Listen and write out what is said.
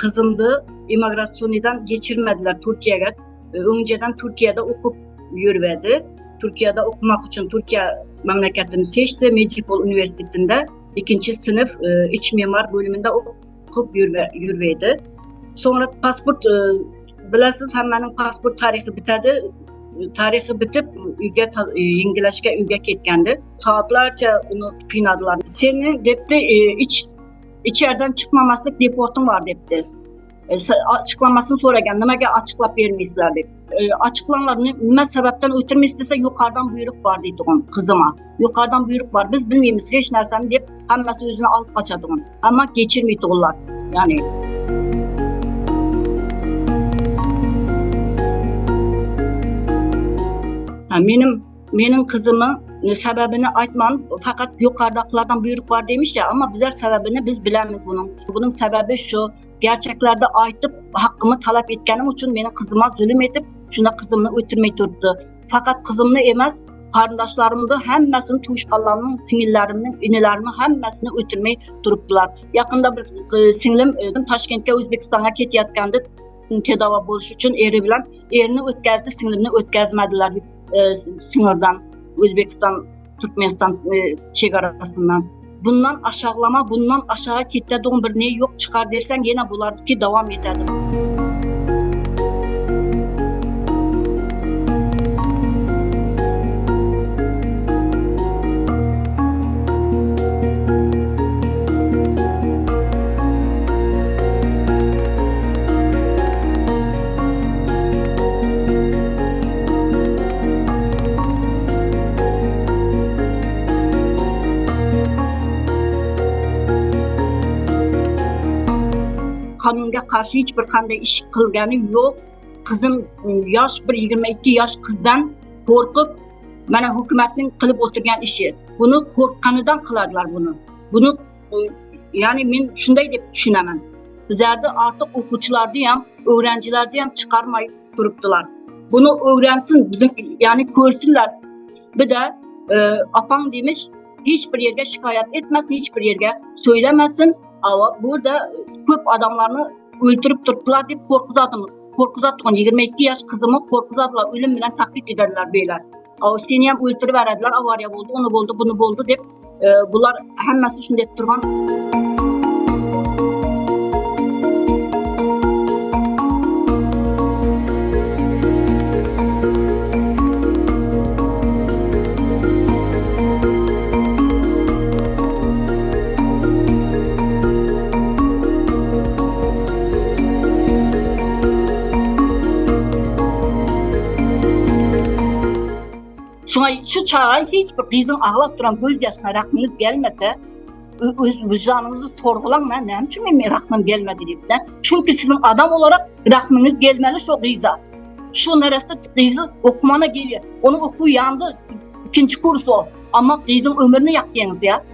kızımdı immigrasyondan geçirmediler Türkiye'ye. Önceden Türkiye'de okup yürüdü. Türkiye'de okumak için Türkiye memleketini seçti. Medipol Üniversitesi'nde 2. sınıf iç mimar bölümünde okup yürüdü. Sonra pasport, bilesiz hemen pasport tarihi bitedi. Tarihi bitip İngilizce üye ketkendi. Saatlerce onu kıynadılar. Senin depti içeriden çıkmamaslık deportun var depti. Açıklamasını soragan, nimaga açıklap bermeysizlar deb. Açıklanlar nima sebepten ötürme istese yukarıdan buyruk var deydiğim kızıma. Yukarıdan buyruk var, biz bilmeyimiz hiç narsani deb hammasi özüne alıp kaçadigan. Ama geçirmeydilar. Yani benim kızımın sebebini aytmam, fakat yukarıdakilerden buyruk var demiş ya, ama bizler sebebini biz bilemiz bunun. Bunun sebebi şu, gerçeklerde aytıp hakkımı talep etkenim için benim kızıma zulüm edip şuna kızımını ötürmeyi tuttu. Fakat kızımını emez, kardeşlerimde hemmesini tuşkallarının, singilleriminin, inilerini hemmesini ötürmeyi duruptular. Yakında bir singlim Taşkent'e Özbekistan'a ketiyatkandı tedavi buluş için eri bilen erini ötkazdı, singlimini ötkazmadılar sınırdan, Özbekistan, Türkmenistan çegarasından. Bundan aşağılama, bundan aşağı kitlediğin bir ne yok çıkar dersen yine bulardaki devam ederdi. Kanunga karşı hiçbir kanday iş kılganı yok. Kızım yaş bir 22 yaş kızdan korkup bana hükümetin kılıp oturgan işi. Bunu korkkanıdan kılarlar bunu. Bunu yani ben şunday dep düşünemem. Bizlerde artık okuvchilarni ham, öğrencilarni ham çıkarmayıp duruptular. Bunu öğrensin, bizim yani görsünler. Bir de apam demiş, hiçbir yerge şikayet etmesin, hiçbir yerge söylemesin. Ama burada köp adamlarını öldürüp durdular deyip korkuzadılar. 22 yaş kızımı korkuzadılar, ölüm bilen taklit ederler beyler. Seni hem öldürüverdiler, avariya oldu, onu oldu, bunu oldu deyip bunlar hemmesi şunu deyip durgan. Şu çağa hiçbir kızın ağlap duran göz yaşına rahminiz gelmese, vicdanınızı sorgulanmayın, ne için benim rahmim gelmedi deyipsen. Çünkü sizin adam olarak rahminiz gelmeli şu kıza. Şu neresinde kızı okumana geliyor. Onu okuyandı, 2. kursu o. Ama kızın ömrünü yaktınız ya.